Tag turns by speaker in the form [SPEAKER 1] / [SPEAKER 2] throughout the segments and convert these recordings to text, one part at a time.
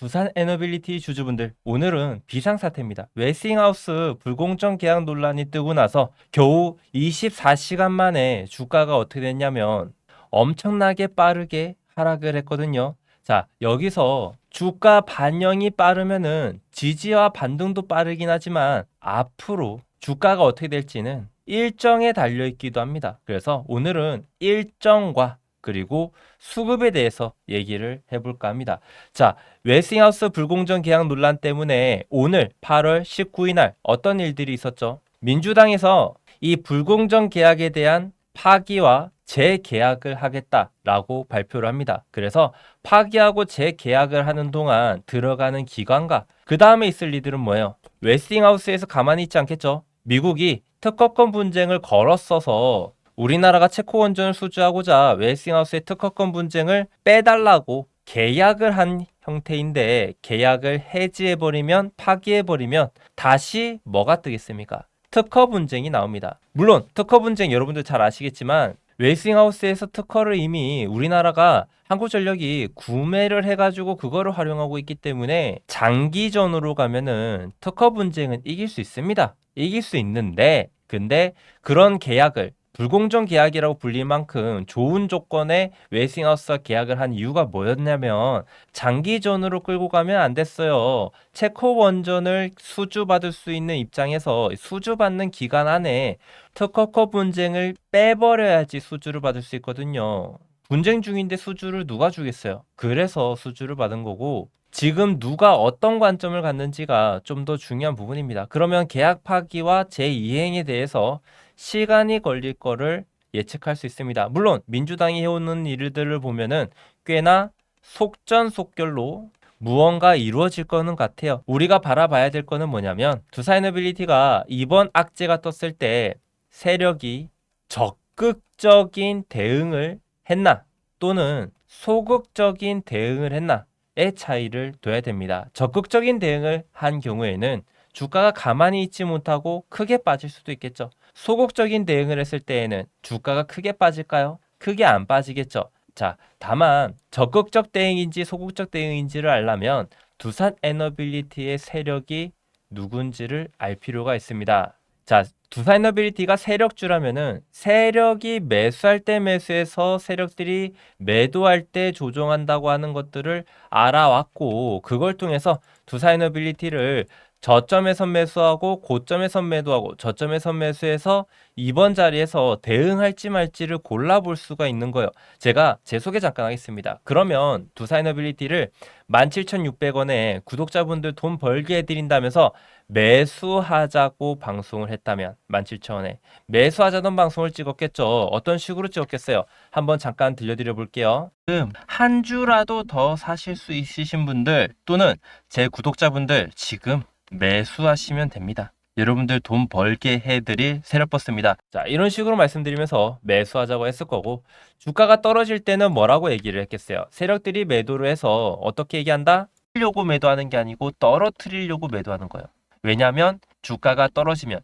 [SPEAKER 1] 두산 에너빌리티 주주분들, 오늘은 비상사태입니다. 웨스팅하우스 불공정 계약 논란이 뜨고 나서 겨우 24시간 만에 주가가 어떻게 됐냐면 엄청나게 빠르게 하락을 했거든요. 자, 여기서 주가 반영이 빠르면은 지지와 반등도 빠르긴 하지만 앞으로 주가가 어떻게 될지는 일정에 달려 있기도 합니다. 그래서 오늘은 일정과 그리고 수급에 대해서 얘기를 해볼까 합니다. 자, 웨스팅하우스 불공정 계약 논란 때문에 오늘 8월 19일 날 어떤 일들이 있었죠? 민주당에서 이 불공정 계약에 대한 파기와 재계약을 하겠다라고 발표를 합니다. 그래서 파기하고 재계약을 하는 동안 들어가는 기관과 그 다음에 있을 일들은 뭐예요? 웨스팅하우스에서 가만히 있지 않겠죠? 미국이 특허권 분쟁을 걸었어서 우리나라가 체코 원전을 수주하고자 웨스팅하우스의 특허권 분쟁을 빼달라고 계약을 한 형태인데, 계약을 해지해버리면, 파기해버리면 다시 뭐가 뜨겠습니까? 특허 분쟁이 나옵니다. 물론 특허 분쟁 여러분들 잘 아시겠지만 웨스팅하우스에서 특허를 이미 우리나라가 한국전력이 구매를 해가지고 그거를 활용하고 있기 때문에 장기전으로 가면은 특허 분쟁은 이길 수 있습니다. 이길 수 있는데, 근데 그런 계약을 불공정 계약이라고 불릴 만큼 좋은 조건에 웨스팅하우스와 계약을 한 이유가 뭐였냐면 장기전으로 끌고 가면 안 됐어요. 체코 원전을 수주받을 수 있는 입장에서 수주받는 기간 안에 특허권 분쟁을 빼버려야지 수주를 받을 수 있거든요. 분쟁 중인데 수주를 누가 주겠어요? 그래서 수주를 받은 거고, 지금 누가 어떤 관점을 갖는지가 좀 더 중요한 부분입니다. 그러면 계약 파기와 재이행에 대해서 시간이 걸릴 거를 예측할 수 있습니다. 물론 민주당이 해오는 일들을 보면은 꽤나 속전속결로 무언가 이루어질 거는 같아요. 우리가 바라봐야 될 거는 뭐냐면 두사에너빌리티가 이번 악재가 떴을 때 세력이 적극적인 대응을 했나 또는 소극적인 대응을 했나의 차이를 둬야 됩니다. 적극적인 대응을 한 경우에는 주가가 가만히 있지 못하고 크게 빠질 수도 있겠죠. 소극적인 대응을 했을 때에는 주가가 크게 빠질까요? 크게 안 빠지겠죠. 자, 다만 적극적 대응인지 소극적 대응인지를 알려면 두산 에너빌리티의 세력이 누군지를 알 필요가 있습니다. 자, 두산 에너빌리티가 세력주라면은 세력이 매수할 때 매수해서 세력들이 매도할 때 조정한다고 하는 것들을 알아왔고, 그걸 통해서 두산 에너빌리티를 저점에서 매수하고 고점에서 매도하고 저점에서 매수해서 이번 자리에서 대응할지 말지를 골라볼 수가 있는 거예요. 제가 제 소개 잠깐 하겠습니다. 그러면 두사이너빌리티를 17,600원에 구독자분들 돈 벌게 해드린다면서 매수하자고 방송을 했다면 17,000원에 매수하자던 방송을 찍었겠죠. 어떤 식으로 찍었겠어요? 한번 잠깐 들려드려 볼게요. 지금 한 주라도 더 사실 수 있으신 분들 또는 제 구독자분들 지금 매수하시면 됩니다. 여러분들 돈 벌게 해드릴 세력버스입니다. 자, 이런 식으로 말씀드리면서 매수하자고 했을 거고, 주가가 떨어질 때는 뭐라고 얘기를 했겠어요? 세력들이 매도를 해서 어떻게 얘기한다? 려고 매도하는 게 아니고 떨어뜨리려고 매도하는 거예요. 왜냐하면 주가가 떨어지면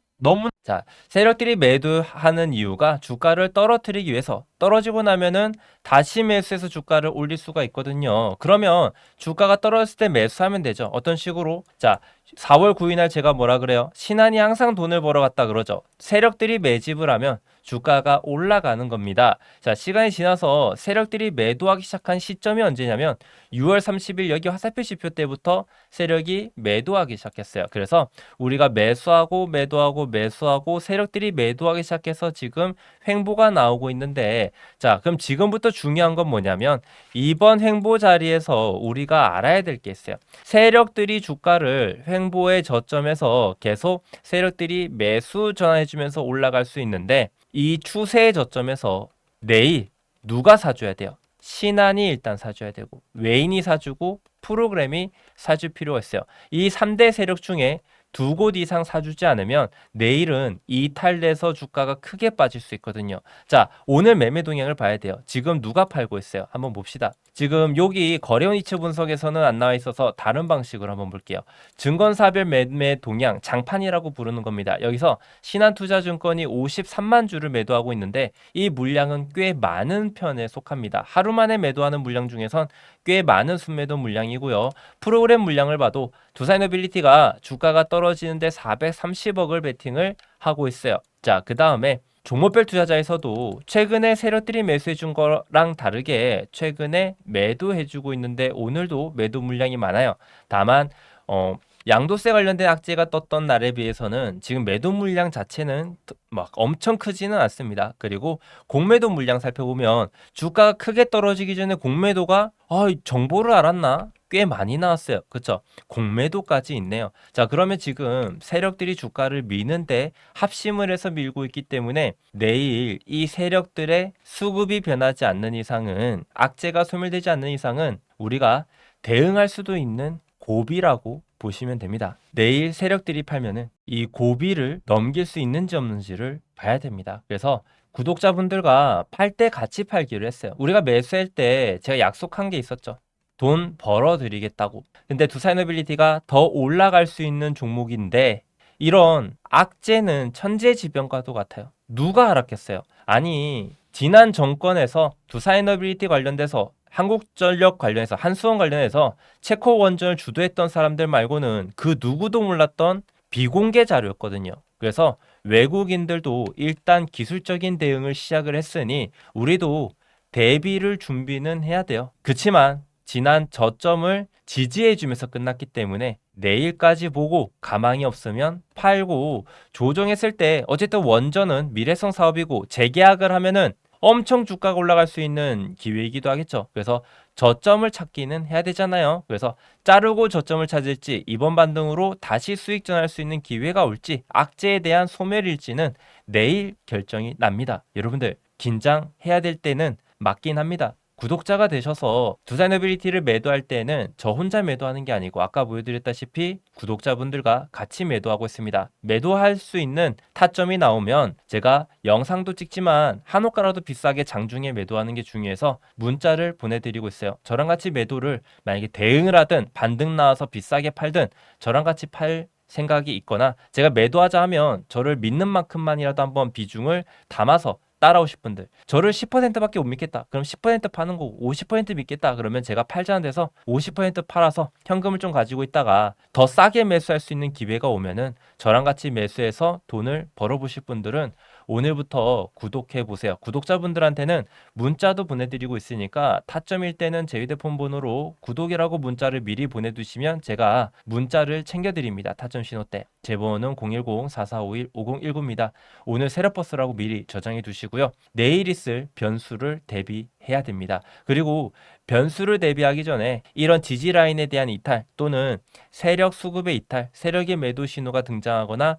[SPEAKER 1] 자, 세력들이 매도하는 이유가 주가를 떨어뜨리기 위해서, 떨어지고 나면은 다시 매수해서 주가를 올릴 수가 있거든요. 그러면 주가가 떨어졌을 때 매수하면 되죠. 어떤 식으로? 자, 4월 9일 날 제가 뭐라 그래요? 신한이 항상 돈을 벌어갔다 그러죠. 세력들이 매집을 하면 주가가 올라가는 겁니다. 자, 시간이 지나서 세력들이 매도하기 시작한 시점이 언제냐면 6월 30일 여기 화살표 지표 때부터 세력이 매도하기 시작했어요. 그래서 우리가 매수하고 세력들이 매도하기 시작해서 지금 횡보가 나오고 있는데, 자, 그럼 지금부터 중요한 건 뭐냐면 이번 횡보 자리에서 우리가 알아야 될 게 있어요. 세력들이 주가를 횡보의 저점에서 계속 세력들이 매수 전환해주면서 올라갈 수 있는데, 이 추세의 저점에서 내일 누가 사줘야 돼요? 신한이 일단 사줘야 되고, 외인이 사주고, 프로그램이 사줄 필요가 있어요. 이 3대 세력 중에 두 곳 이상 사주지 않으면 내일은 이탈돼서 주가가 크게 빠질 수 있거든요. 자, 오늘 매매 동향을 봐야 돼요. 지금 누가 팔고 있어요? 한번 봅시다. 지금 여기 거래원 이츠 분석에서는 안 나와 있어서 다른 방식으로 한번 볼게요. 증권사별 매매 동향, 장판이라고 부르는 겁니다. 여기서 신한투자증권이 53만 주를 매도하고 있는데 이 물량은 꽤 많은 편에 속합니다. 하루 만에 매도하는 물량 중에선 꽤 많은 순매도 물량이고요. 프로그램 물량을 봐도 두산노빌리티가 주가가 떨어지는데 430억을 베팅을 하고 있어요. 자, 그 다음에 종목별 투자자에서도 최근에 세력들이 매수해준 거랑 다르게 최근에 매도해주고 있는데 오늘도 매도 물량이 많아요. 다만 양도세 관련된 악재가 떴던 날에 비해서는 지금 매도 물량 자체는 막 엄청 크지는 않습니다. 그리고 공매도 물량 살펴보면 주가가 크게 떨어지기 전에 공매도가 정보를 알았나? 꽤 많이 나왔어요. 그쵸? 공매도까지 있네요. 자, 그러면 지금 세력들이 주가를 미는데 합심을 해서 밀고 있기 때문에 내일 이 세력들의 수급이 변하지 않는 이상은, 악재가 소멸되지 않는 이상은 우리가 대응할 수도 있는 고비라고 보시면 됩니다. 내일 세력들이 팔면은 이 고비를 넘길 수 있는지 없는지를 봐야 됩니다. 그래서 구독자분들과 팔 때 같이 팔기로 했어요. 우리가 매수할 때 제가 약속한 게 있었죠. 돈 벌어 드리겠다고. 근데 두산노빌리티가 더 올라갈 수 있는 종목인데 이런 악재는 천재지변과도 같아요. 누가 알았겠어요? 아니, 지난 정권에서 두산노빌리티 관련돼서 한국전력 관련해서 한수원 관련해서 체코 원전을 주도했던 사람들 말고는 그 누구도 몰랐던 비공개 자료였거든요. 그래서 외국인들도 일단 기술적인 대응을 시작을 했으니 우리도 대비를 준비는 해야 돼요. 그치만 지난 저점을 지지해주면서 끝났기 때문에 내일까지 보고 가망이 없으면 팔고, 조정했을 때 어쨌든 원전은 미래성 사업이고 재계약을 하면은 엄청 주가가 올라갈 수 있는 기회이기도 하겠죠. 그래서 저점을 찾기는 해야 되잖아요. 그래서 자르고 저점을 찾을지, 이번 반등으로 다시 수익 전할 수 있는 기회가 올지, 악재에 대한 소멸일지는 내일 결정이 납니다. 여러분들 긴장해야 될 때는 맞긴 합니다. 구독자가 되셔서 두산노빌리티를 매도할 때는 저 혼자 매도하는 게 아니고 아까 보여드렸다시피 구독자분들과 같이 매도하고 있습니다. 매도할 수 있는 타점이 나오면 제가 영상도 찍지만 한호가라도 비싸게 장중에 매도하는 게 중요해서 문자를 보내드리고 있어요. 저랑 같이 매도를 만약에 대응을 하든 반등 나와서 비싸게 팔든 저랑 같이 팔 생각이 있거나 제가 매도하자 하면 저를 믿는 만큼만이라도 한번 비중을 담아서 따라오실 분들, 저를 10%밖에 못 믿겠다. 그럼 10% 파는 거고 50% 믿겠다. 그러면 제가 팔자는 데서 50% 팔아서 현금을 좀 가지고 있다가 더 싸게 매수할 수 있는 기회가 오면은 저랑 같이 매수해서 돈을 벌어보실 분들은 오늘부터 구독해 보세요. 구독자분들한테는 문자도 보내드리고 있으니까 타점일 때는 제 휴대폰 번호로 구독이라고 문자를 미리 보내두시면 제가 문자를 챙겨드립니다. 타점 신호 때. 제 번호는 010-4451-5019입니다. 오늘 세력버스라고 미리 저장해 두시고요. 내일 있을 변수를 대비해야 됩니다. 그리고 변수를 대비하기 전에 이런 지지 라인에 대한 이탈 또는 세력 수급의 이탈, 세력의 매도 신호가 등장하거나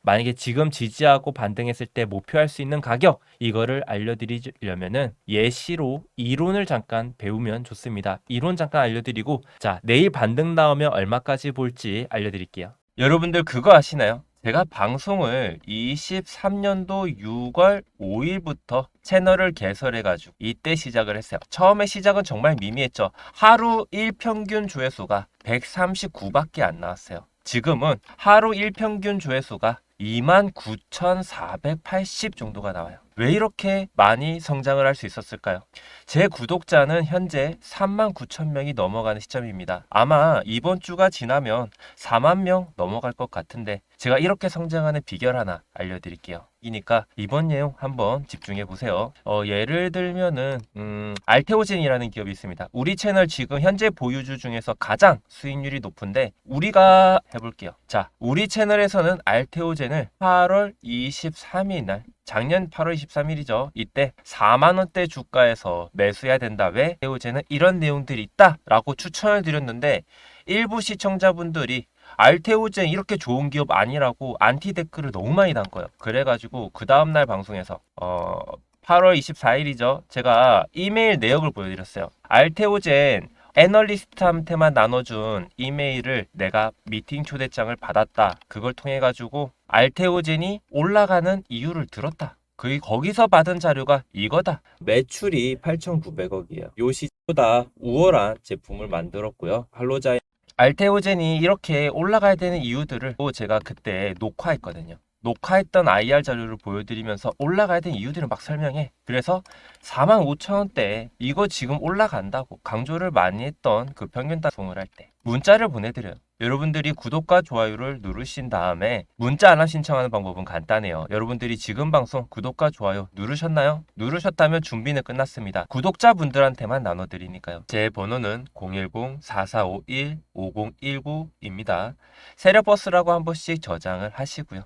[SPEAKER 1] 만약에 지금 지지하고 반등했을 때 목표할 수 있는 가격, 이거를 알려드리려면은 예시로 이론을 잠깐 배우면 좋습니다. 이론 잠깐 알려드리고, 자, 내일 반등 나오면 얼마까지 볼지 알려드릴게요. 여러분들 그거 아시나요? 제가 방송을 23년도 6월 5일부터 채널을 개설해가지고 이때 시작을 했어요. 처음에 시작은 정말 미미했죠. 하루 1평균 조회수가 139밖에 안 나왔어요. 지금은 하루 1평균 조회수가 29,480 정도가 나와요. 왜 이렇게 많이 성장을 할 수 있었을까요? 제 구독자는 현재 39,000명이 넘어가는 시점입니다. 아마 이번 주가 지나면 4만 명 넘어갈 것 같은데 제가 이렇게 성장하는 비결 하나 알려드릴게요. 이니까 이번 내용 한번 집중해 보세요. 예를 들면은 알테오젠이라는 기업이 있습니다. 우리 채널 지금 현재 보유주 중에서 가장 수익률이 높은데 우리가 해볼게요. 자, 우리 채널에서는 알테오젠을 8월 23일 날, 작년 8월 23일이죠. 이때 4만원대 주가에서 매수해야 된다. 왜? 알테오젠은 이런 내용들이 있다 라고 추천을 드렸는데 일부 시청자분들이 알테오젠 이렇게 좋은 기업 아니라고 안티 댓글을 너무 많이 단 거예요. 그래가지고 그 다음날 방송에서 8월 24일이죠. 제가 이메일 내역을 보여드렸어요. 알테오젠 애널리스트한테만 나눠준 이메일을 내가 미팅 초대장을 받았다. 그걸 통해 가지고 알테오젠이 올라가는 이유를 들었다. 거기서 받은 자료가 이거다. 매출이 8,900억이에요. 요 시보다 우월한 제품을 만들었고요. 할로자인 알테오젠이 이렇게 올라가야 되는 이유들을 또 제가 그때 녹화했거든요. 녹화했던 IR 자료를 보여드리면서 올라가야 되는 이유들을 막 설명해. 그래서 45,000원대 이거 지금 올라간다고 강조를 많이 했던 그 평균 단송을 할 때 문자를 보내드려요. 여러분들이 구독과 좋아요를 누르신 다음에 문자 알람 신청하는 방법은 간단해요. 여러분들이 지금 방송 구독과 좋아요 누르셨나요? 누르셨다면 준비는 끝났습니다. 구독자분들한테만 나눠드리니까요. 제 번호는 010-4451-5019입니다. 세력버스라고 한 번씩 저장을 하시고요.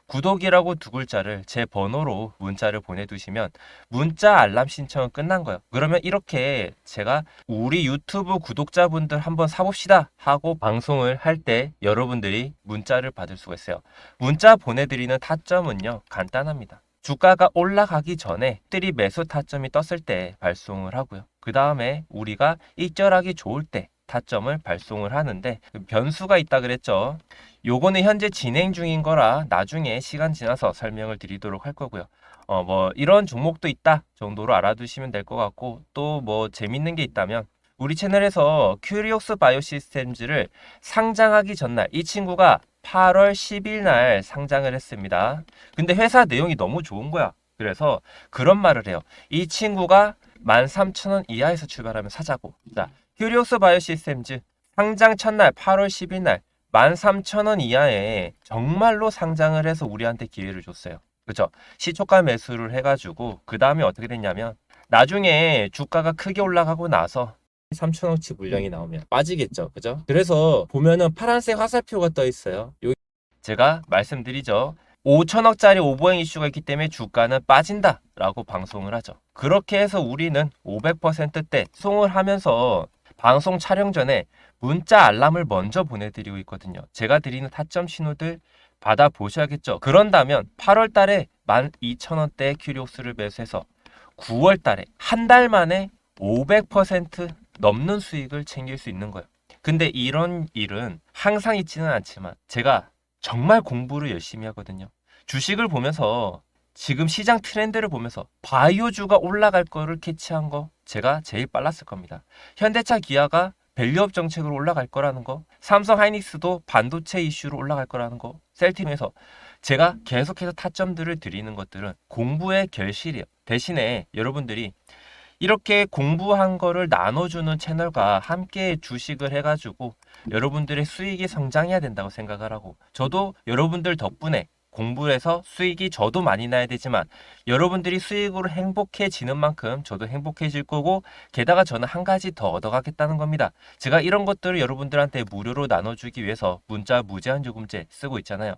[SPEAKER 1] 구독이라고 두 글자를 제 번호로 문자를 보내두시면 문자 알람 신청은 끝난 거예요. 그러면 이렇게 제가 우리 유튜브 구독자분들 한번 사봅시다 하고 방송을 할 때 여러분들이 문자를 받을 수가 있어요. 문자 보내드리는 타점은요 간단합니다. 주가가 올라가기 전에 들이 매수 타점이 떴을 때 발송을 하고요. 그 다음에 우리가 익절하기 좋을 때 타점을 발송을 하는데 변수가 있다 그랬죠. 요거는 현재 진행 중인 거라 나중에 시간 지나서 설명을 드리도록 할 거고요. 뭐 이런 종목도 있다 정도로 알아두시면 될 것 같고 또 뭐 재밌는 게 있다면 우리 채널에서 큐리옥스 바이오시스템즈를 상장하기 전날 이 친구가 8월 10일 날 상장을 했습니다. 근데 회사 내용이 너무 좋은 거야. 그래서 그런 말을 해요. 이 친구가 13,000원 이하에서 출발하면 사자고. 자, 큐리옥스 바이오시스템즈 상장 첫날 8월 10일 날 13,000원 이하에 정말로 상장을 해서 우리한테 기회를 줬어요. 그죠? 시초가 매수를 해가지고 그 다음에 어떻게 됐냐면 나중에 주가가 크게 올라가고 나서 3,000원치 물량이 나오면 빠지겠죠. 그죠? 그래서 보면은 파란색 화살표가 떠 있어요. 제가 말씀드리죠. 5천억짜리 오버행 이슈가 있기 때문에 주가는 빠진다 라고 방송을 하죠. 그렇게 해서 우리는 500%대 송을 하면서 방송 촬영 전에 문자 알람을 먼저 보내드리고 있거든요. 제가 드리는 타점 신호들 받아보셔야겠죠. 그런다면 8월 달에 12,000원대 큐리옥스를 매수해서 9월 달에 한 달 만에 500% 넘는 수익을 챙길 수 있는 거예요. 근데 이런 일은 항상 있지는 않지만 제가 정말 공부를 열심히 하거든요. 주식을 보면서 지금 시장 트렌드를 보면서 바이오주가 올라갈 거를 캐치한 거 제가 제일 빨랐을 겁니다. 현대차 기아가 밸류업 정책으로 올라갈 거라는 거, 삼성 하이닉스도 반도체 이슈로 올라갈 거라는 거, 셀팀에서 제가 계속해서 타점들을 드리는 것들은 공부의 결실이에요. 대신에 여러분들이 이렇게 공부한 거를 나눠주는 채널과 함께 주식을 해가지고 여러분들의 수익이 성장해야 된다고 생각을 하고 저도 여러분들 덕분에 공부해서 수익이 저도 많이 나야 되지만 여러분들이 수익으로 행복해지는 만큼 저도 행복해질 거고 게다가 저는 한 가지 더 얻어가겠다는 겁니다. 제가 이런 것들을 여러분들한테 무료로 나눠주기 위해서 문자 무제한 요금제 쓰고 있잖아요.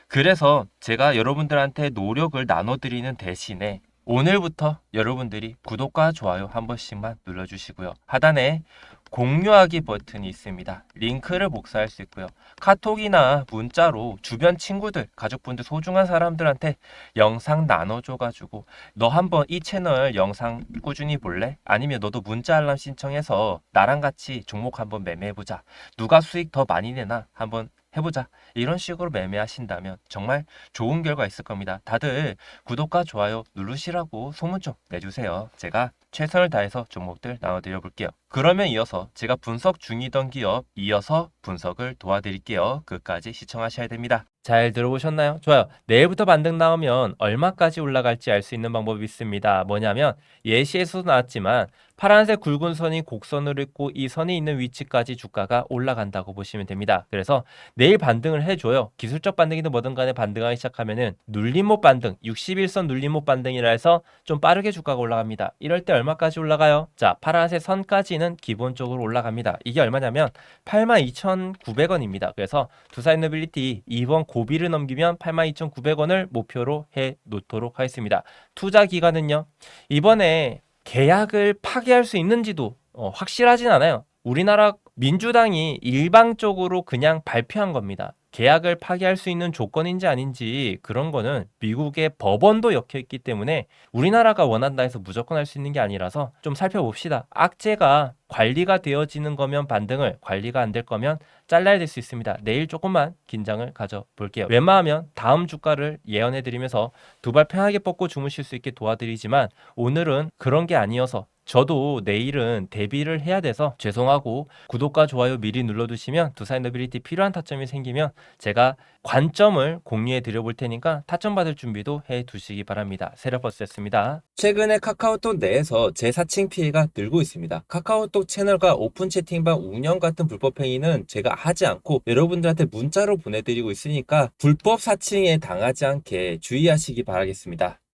[SPEAKER 1] 그래서 제가 여러분들한테 노력을 나눠드리는 대신에 오늘부터 여러분들이 구독과 좋아요 한 번씩만 눌러주시고요. 하단에 공유하기 버튼이 있습니다. 링크를 복사할 수 있고요. 카톡이나 문자로 주변 친구들, 가족분들, 소중한 사람들한테 영상 나눠줘가지고 너 한번 이 채널 영상 꾸준히 볼래? 아니면 너도 문자 알람 신청해서 나랑 같이 종목 한번 매매해보자. 누가 수익 더 많이 내나 한번 해보자. 이런 식으로 매매하신다면 정말 좋은 결과 있을 겁니다. 다들 구독과 좋아요 누르시라고 소문 좀 내주세요. 제가 최선을 다해서 종목들 나눠드려 볼게요. 그러면 이어서 제가 분석 중이던 기업 이어서 분석을 도와드릴게요. 끝까지 시청하셔야 됩니다. 잘 들어보셨나요? 좋아요. 내일부터 반등 나오면 얼마까지 올라갈지 알 수 있는 방법이 있습니다. 뭐냐면 예시에서도 나왔지만 파란색 굵은 선이 곡선을 잇고 이 선이 있는 위치까지 주가가 올라간다고 보시면 됩니다. 그래서 내일 반등을 해줘요. 기술적 반등이든 뭐든 간에 반등하기 시작하면은 눌림목 반등, 61선 눌림목 반등이라 해서 좀 빠르게 주가가 올라갑니다. 이럴 때 얼마까지 올라가요? 자, 파란색 선까지는 기본적으로 올라갑니다. 이게 얼마냐면 82,900원입니다. 그래서 두사인너빌리티 이번 고비를 넘기면 82,900원을 목표로 해 놓도록 하겠습니다. 투자 기간은요. 이번에 계약을 파기할 수 있는지도 확실하진 않아요. 우리나라 민주당이 일방적으로 그냥 발표한 겁니다. 계약을 파기할 수 있는 조건인지 아닌지 그런 거는 미국의 법원도 엮여 있기 때문에 우리나라가 원한다 해서 무조건 할 수 있는 게 아니라서 좀 살펴봅시다. 악재가 관리가 되어지는 거면 반등을, 관리가 안 될 거면 잘라야 될 수 있습니다. 내일 조금만 긴장을 가져볼게요. 웬만하면 다음 주가를 예언해드리면서 두 발 편하게 뻗고 주무실 수 있게 도와드리지만 오늘은 그런 게 아니어서 저도 내일은 대비를 해야 돼서 죄송하고, 구독과 좋아요 미리 눌러두시면 두사인더빌리티 필요한 타점이 생기면 제가 관점을 공유해 드려볼 테니까 타점 받을 준비도 해 두시기 바랍니다. 세력버스였습니다. 최근에 카카오톡 내에서 재사칭 피해가 늘고 있습니다. 카카오톡 채널과 오픈 채팅방 운영 같은 불법 행위는 제가 하지 않고 여러분들한테 문자로 보내드리고 있으니까 불법 사칭에 당하지 않게 주의하시기 바라겠습니다.